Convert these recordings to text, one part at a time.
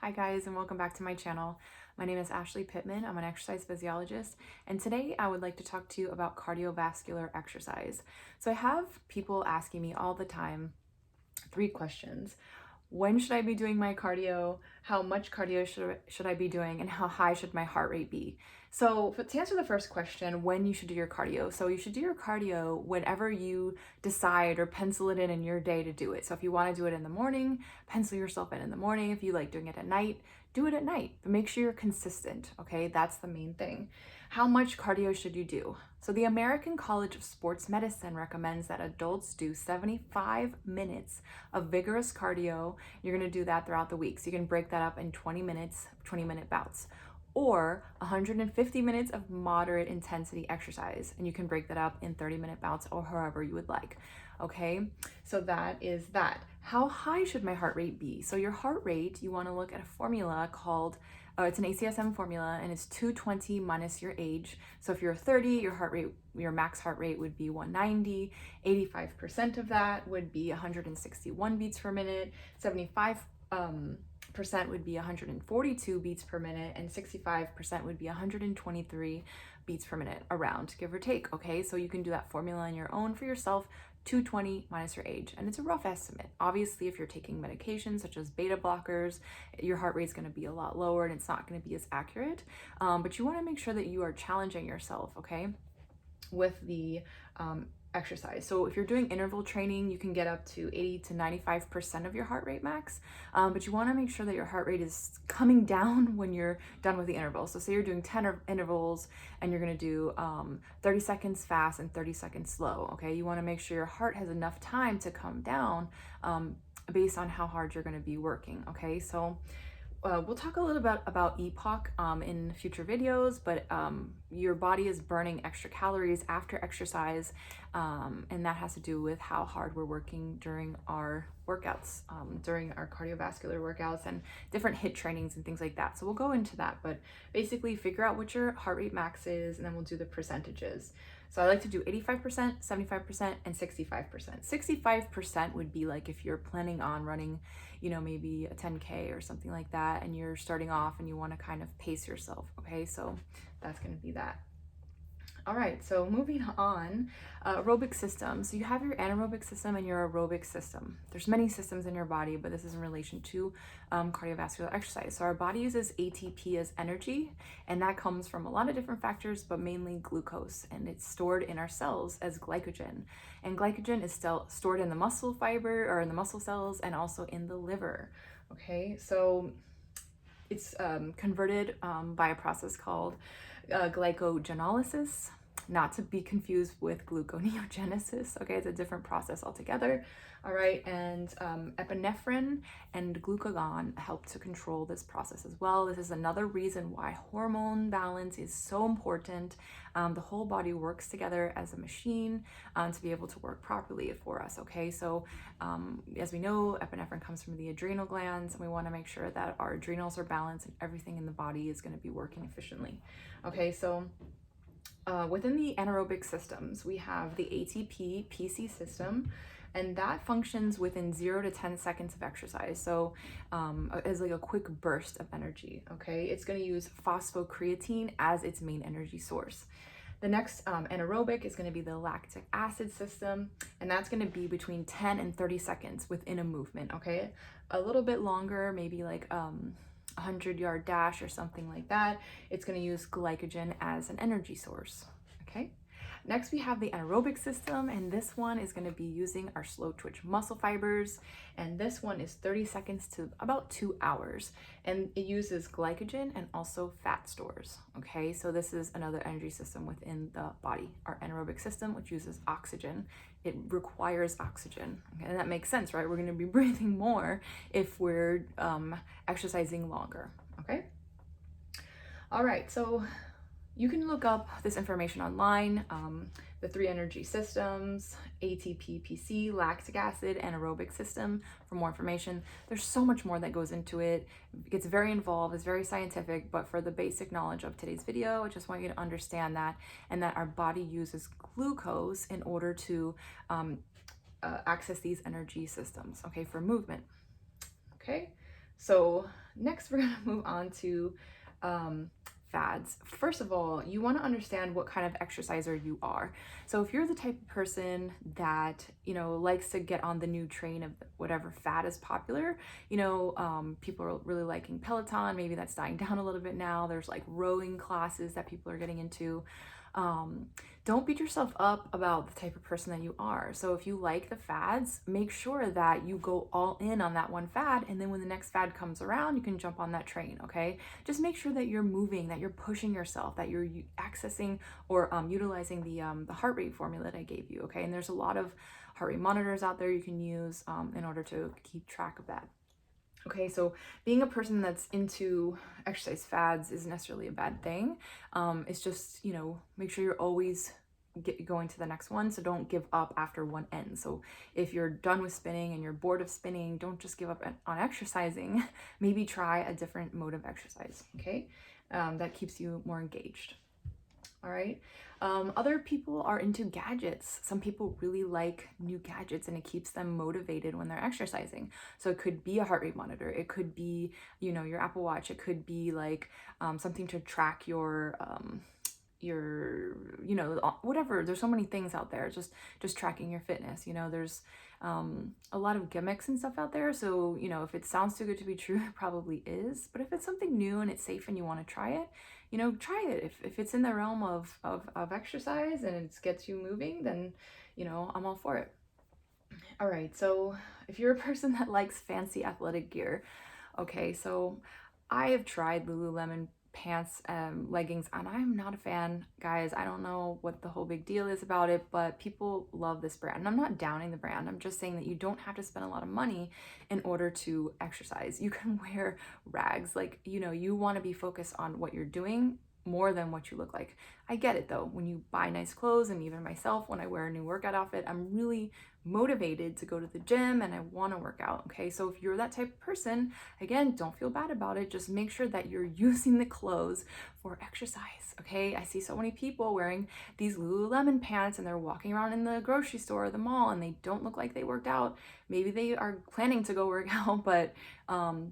Hi guys, and welcome back to my channel. My name is Ashley Pittman. I'm an exercise physiologist, and today I would like to talk to you about cardiovascular exercise. So I have people asking me all the time 3 questions. When should I be doing my cardio? How much cardio should I be doing? And how high should my heart rate be? So to answer the first question, when you should do your cardio. So you should do your cardio whenever you decide or pencil it in your day to do it. So if you want to do it in the morning, pencil yourself in the morning. If you like doing it at night, do it at night. But make sure you're consistent, okay? That's the main thing. How much cardio should you do? So the American College of Sports Medicine recommends that adults do 75 minutes of vigorous cardio. You're going to do that throughout the week. So you can break that up in 20 minutes, 20-minute bouts, or 150 minutes of moderate intensity exercise. And you can break that up in 30-minute bouts or however you would like. Okay, so that is that. How high should my heart rate be? So your heart rate, you want to look at a formula called it's an ACSM formula, and it's 220 minus your age. So if you're 30, your max heart rate would be 190. 85% of that would be 161 beats per minute. 75% would be 142 beats per minute, and 65% would be 123 beats per minute, around, give or take. Okay, so you can do that formula on your own for yourself. 220 minus your age, and it's a rough estimate. Obviously, if you're taking medications such as beta blockers, your heart rate is going to be a lot lower and it's not going to be as accurate, but you want to make sure that you are challenging yourself, okay, with the exercise. So if you're doing interval training, you can get up to 80 to 95% of your heart rate max, but you want to make sure that your heart rate is coming down when you're done with the interval. So say you're doing 10 intervals and you're going to do 30 seconds fast and 30 seconds slow, okay? You want to make sure your heart has enough time to come down based on how hard you're going to be working, okay? So we'll talk a little bit about EPOC in future videos, but your body is burning extra calories after exercise, and that has to do with how hard we're working during our workouts, during our cardiovascular workouts and different HIIT trainings and things like that. So we'll go into that, but basically figure out what your heart rate max is, and then we'll do the percentages. So I like to do 85%, 75%, and 65%. 65% would be like if you're planning on running, maybe a 10K or something like that, and you're starting off and you want to kind of pace yourself, okay? So that's going to be that. All right, so moving on, aerobic system. So you have your anaerobic system and your aerobic system. There's many systems in your body, but this is in relation to cardiovascular exercise. So our body uses ATP as energy, and that comes from a lot of different factors, but mainly glucose, and it's stored in our cells as glycogen. And glycogen is still stored in the muscle fiber or in the muscle cells and also in the liver, okay? So it's converted by a process called glycogenolysis, not to be confused with gluconeogenesis, okay? It's a different process altogether, all right? And epinephrine and glucagon help to control this process as well. This is another reason why hormone balance is so important. The whole body works together as a machine to be able to work properly for us, okay? So as we know, epinephrine comes from the adrenal glands, and we want to make sure that our adrenals are balanced and everything in the body is going to be working efficiently. Okay, so within the anaerobic systems, we have the ATP-PC system, and that functions within 0 to 10 seconds of exercise. So as like a quick burst of energy, okay? It's going to use phosphocreatine as its main energy source. The next anaerobic is going to be the lactic acid system, and that's going to be between 10 and 30 seconds within a movement, okay? A little bit longer, maybe like 100-yard dash or something like that. It's going to use glycogen as an energy source, okay? Next, we have the anaerobic system, and this one is going to be using our slow twitch muscle fibers, and this one is 30 seconds to about 2 hours, and it uses glycogen and also fat stores, okay? So this is another energy system within the body. Our anaerobic system, which uses oxygen, it requires oxygen, okay? And that makes sense, right? We're going to be breathing more if we're exercising longer, okay? All right, so you can look up this information online, the 3 energy systems, ATP-PC, lactic acid, anaerobic system, for more information. There's so much more that goes into it. It gets very involved, it's very scientific, but for the basic knowledge of today's video, I just want you to understand that, and that our body uses glucose in order to access these energy systems, okay, for movement, okay? So next we're gonna move on to fads. First of all, you want to understand what kind of exerciser you are. So if you're the type of person that, likes to get on the new train of whatever fad is popular, people are really liking Peloton, maybe that's dying down a little bit now. There's like rowing classes that people are getting into. Don't beat yourself up about the type of person that you are. So if you like the fads, make sure that you go all in on that one fad, and then when the next fad comes around, you can jump on that train, okay? Just make sure that you're moving, that you're pushing yourself, that you're accessing or utilizing the heart rate formula that I gave you, okay? And there's a lot of heart rate monitors out there you can use in order to keep track of that. Okay, so being a person that's into exercise fads isn't necessarily a bad thing. It's just, make sure you're always going to the next one. So don't give up after one ends. So if you're done with spinning and you're bored of spinning, don't just give up on exercising. Maybe try a different mode of exercise, okay? That keeps you more engaged. All right. Other people are into gadgets. Some people really like new gadgets and it keeps them motivated when they're exercising. So it could be a heart rate monitor. It could be, your Apple Watch. It could be like something to track your whatever. There's so many things out there, just tracking your fitness. There's a lot of gimmicks and stuff out there. So, if it sounds too good to be true, it probably is. But if it's something new and it's safe and you want to try it, try it. If it's in the realm of exercise and it gets you moving, then, I'm all for it. All right. So if you're a person that likes fancy athletic gear, okay, so I have tried Lululemon pants, leggings, and I'm not a fan, guys. I don't know what the whole big deal is about it, but people love this brand. And I'm not downing the brand. I'm just saying that you don't have to spend a lot of money in order to exercise. You can wear rags. Like, you want to be focused on what you're doing more than what you look like. I get it though. When you buy nice clothes, and even myself, when I wear a new workout outfit, I'm really motivated to go to the gym and I want to work out. Okay, so if you're that type of person, again, don't feel bad about it. Just make sure that you're using the clothes for exercise. Okay, I see so many people wearing these Lululemon pants and they're walking around in the grocery store or the mall and they don't look like they worked out. Maybe they are planning to go work out, but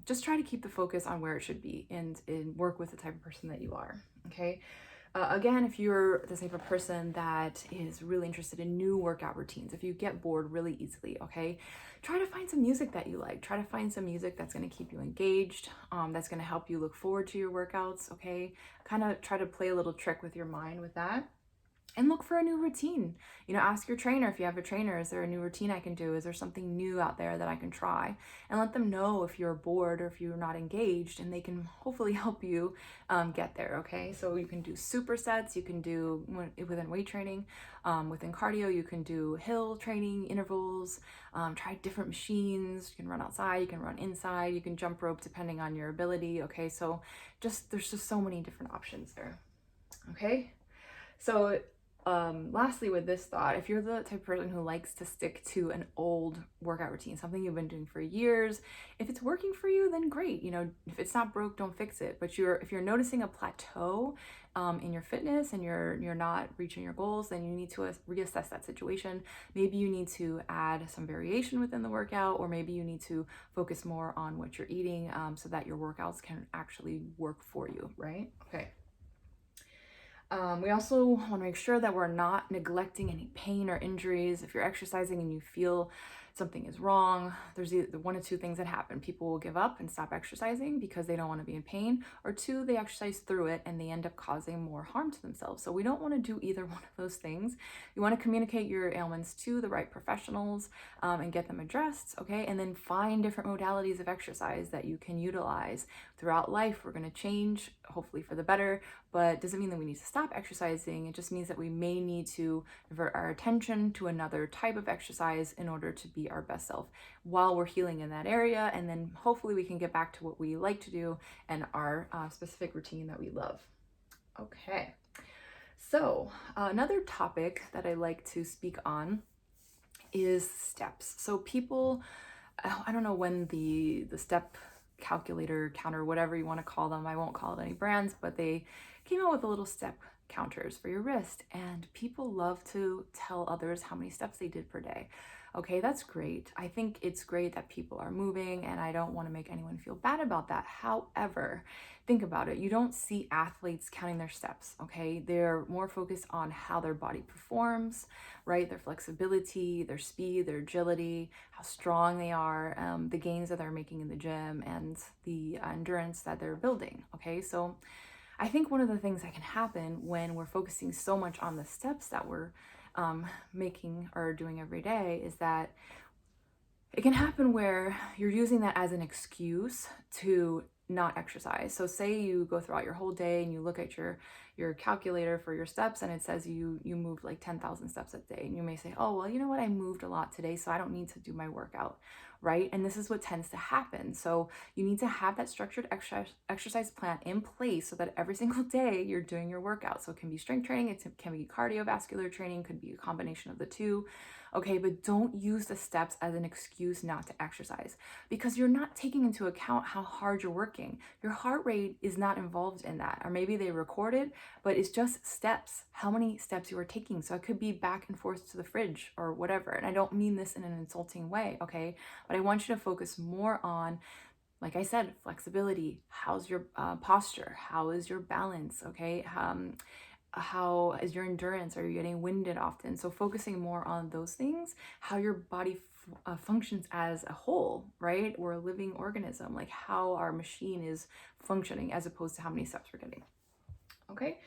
just try to keep the focus on where it should be and work with the type of person that you are. Okay. Again, if you're the type of person that is really interested in new workout routines, if you get bored really easily, okay, try to find some music that you like. Try to find some music that's going to keep you engaged, that's going to help you look forward to your workouts, okay? Kind of try to play a little trick with your mind with that. And look for a new routine. Ask your trainer, if you have a trainer, is there a new routine I can do? Is there something new out there that I can try? And let them know if you're bored or if you're not engaged, and they can hopefully help you get there, okay? So you can do supersets, you can do within weight training, within cardio, you can do hill training, intervals, try different machines. You can run outside, you can run inside, you can jump rope depending on your ability, okay? So there's just so many different options there, okay? So lastly, with this thought, if you're the type of person who likes to stick to an old workout routine, something you've been doing for years, if it's working for you, then great. If it's not broke, don't fix it. But if you're noticing a plateau in your fitness and you're not reaching your goals, then you need to reassess that situation. Maybe you need to add some variation within the workout, or maybe you need to focus more on what you're eating so that your workouts can actually work for you, right? Okay. We also want to make sure that we're not neglecting any pain or injuries. If you're exercising and you feel something is wrong, there's either one of two things that happen. People will give up and stop exercising because they don't want to be in pain, or two, they exercise through it and they end up causing more harm to themselves. So we don't want to do either one of those things. You want to communicate your ailments to the right professionals and get them addressed, okay? And then find different modalities of exercise that you can utilize throughout life. We're going to change, hopefully for the better, but it doesn't mean that we need to stop exercising. It just means that we may need to divert our attention to another type of exercise in order to be our best self while we're healing in that area. And then hopefully we can get back to what we like to do and our specific routine that we love. Okay. So another topic that I like to speak on is steps. So people, I don't know when the step calculator, counter, whatever you want to call them, I won't call it any brands, but they came out with a little step counters for your wrist, and people love to tell others how many steps they did per day. Okay, that's great. I think it's great that people are moving, and I don't want to make anyone feel bad about that. However, think about it. You don't see athletes counting their steps, okay? They're more focused on how their body performs, right? Their flexibility, their speed, their agility, how strong they are, the gains that they're making in the gym, and the endurance that they're building, okay? So I think one of the things that can happen when we're focusing so much on the steps that we're making or doing every day is that it can happen where you're using that as an excuse to not exercise. So say you go throughout your whole day and you look at your calculator for your steps and it says you moved like 10,000 steps a day, and you may say, "Oh, well, you know what? I moved a lot today, so I don't need to do my workout." Right? And this is what tends to happen. So you need to have that structured exercise plan in place so that every single day you're doing your workout. So it can be strength training, it can be cardiovascular training, could be a combination of the two. Okay, but don't use the steps as an excuse not to exercise, because you're not taking into account how hard you're working. Your heart rate is not involved in that. Or maybe they record it, but it's just steps, how many steps you are taking. So it could be back and forth to the fridge or whatever. And I don't mean this in an insulting way, okay? But I want you to focus more on, like I said, flexibility. How's your posture? How is your balance? Okay. How is your endurance? Are you getting winded often? So focusing more on those things, how your body functions as a whole, right? We're a living organism, like how our machine is functioning as opposed to how many steps we're getting. Okay.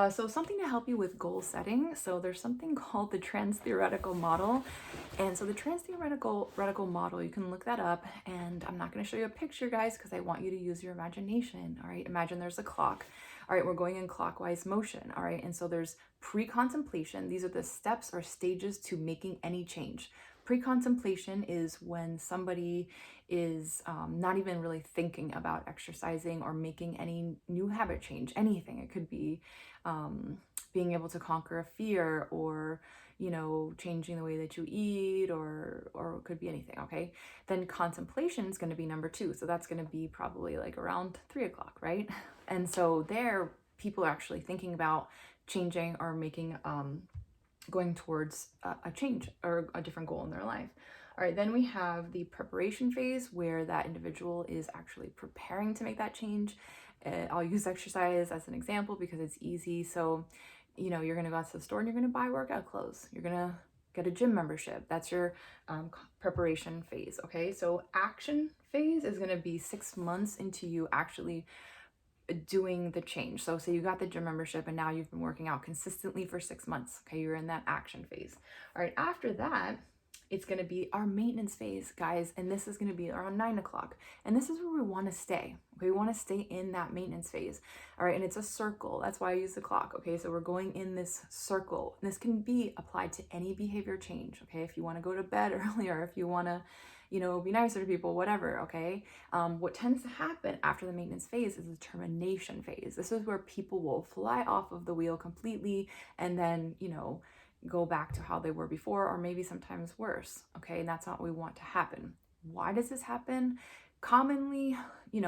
So something to help you with goal setting. So there's something called the trans-theoretical model. And so the trans-theoretical model, you can look that up, and I'm not going to show you a picture, guys, because I want you to use your imagination. All right. Imagine there's a clock. All right. We're going in clockwise motion. All right. And so there's pre-contemplation. These are the steps or stages to making any change. Pre-contemplation is when somebody is not even really thinking about exercising or making any new habit change, anything. It could be being able to conquer a fear, or changing the way that you eat, or it could be anything. Okay, then contemplation is going to be number 2, so that's going to be probably like around 3 o'clock, right? And so there, people are actually thinking about changing or making going towards a change or a different goal in their life. All right, then we have the preparation phase, where that individual is actually preparing to make that change. I'll use exercise as an example because it's easy. So, you're going to go out to the store and you're going to buy workout clothes. You're going to get a gym membership. That's your preparation phase. Okay, so action phase is going to be 6 months into you actually doing the change. So say you got the gym membership and now you've been working out consistently for 6 months. Okay, you're in that action phase. All right, after that, it's going to be our maintenance phase, guys, and this is going to be around 9 o'clock. And this is where we want to stay. Okay, we want to stay in that maintenance phase. All right, and it's a circle. That's why I use the clock. Okay, so we're going in this circle. This can be applied to any behavior change. Okay, if you want to go to bed earlier, if you want to be nicer to people, whatever, okay? What tends to happen after the maintenance phase is the termination phase. This is where people will fly off of the wheel completely and then, go back to how they were before, or maybe sometimes worse, okay? And that's not what we want to happen. Why does this happen? Commonly,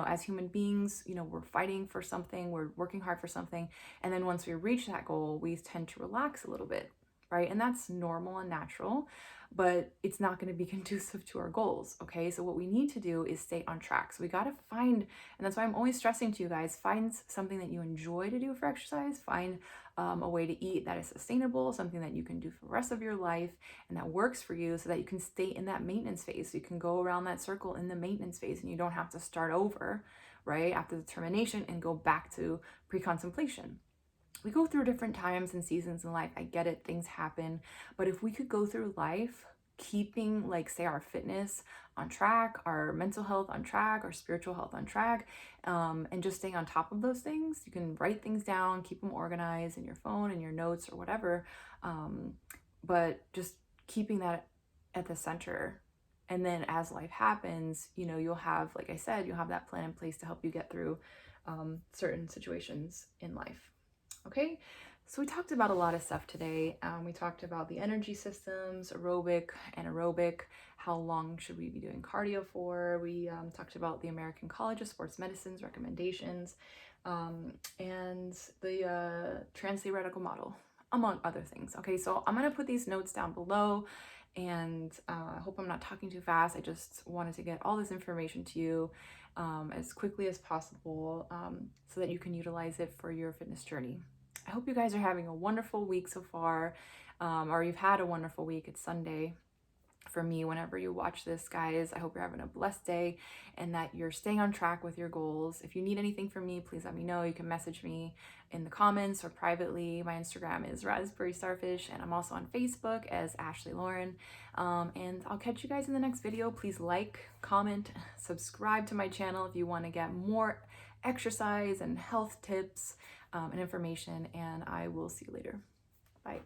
as human beings, we're fighting for something, we're working hard for something, and then once we reach that goal, we tend to relax a little bit, right? And that's normal and natural, but it's not going to be conducive to our goals, okay? So what we need to do is stay on track. So we got to find, and that's why I'm always stressing to you guys, find something that you enjoy to do for exercise, find a way to eat that is sustainable, something that you can do for the rest of your life and that works for you, so that you can stay in that maintenance phase. So you can go around that circle in the maintenance phase and you don't have to start over, right, after the termination and go back to pre-contemplation. We go through different times and seasons in life. I get it, things happen. But if we could go through life keeping, like, say, our fitness on track, our mental health on track, our spiritual health on track, and just staying on top of those things, you can write things down, keep them organized in your phone, in your notes, or whatever. But just keeping that at the center. And then as life happens, you'll have, like I said, you'll have that plan in place to help you get through certain situations in life. Okay, so we talked about a lot of stuff today. We talked about the energy systems, aerobic, anaerobic, how long should we be doing cardio for. We talked about the American College of Sports Medicine's recommendations, and the trans-theoretical model, among other things. Okay, so I'm going to put these notes down below, And I hope I'm not talking too fast. I just wanted to get all this information to you as quickly as possible so that you can utilize it for your fitness journey. I hope you guys are having a wonderful week so far, or you've had a wonderful week. It's Sunday for me whenever you watch this, guys. I hope you're having a blessed day and that you're staying on track with your goals. If you need anything from me, please let me know. You can message me in the comments or privately. My Instagram is Raspberry Starfish, and I'm also on Facebook as Ashley Lauren. And I'll catch you guys in the next video. Please like, comment, subscribe to my channel if you want to get more exercise and health tips and information, and I will see you later. Bye.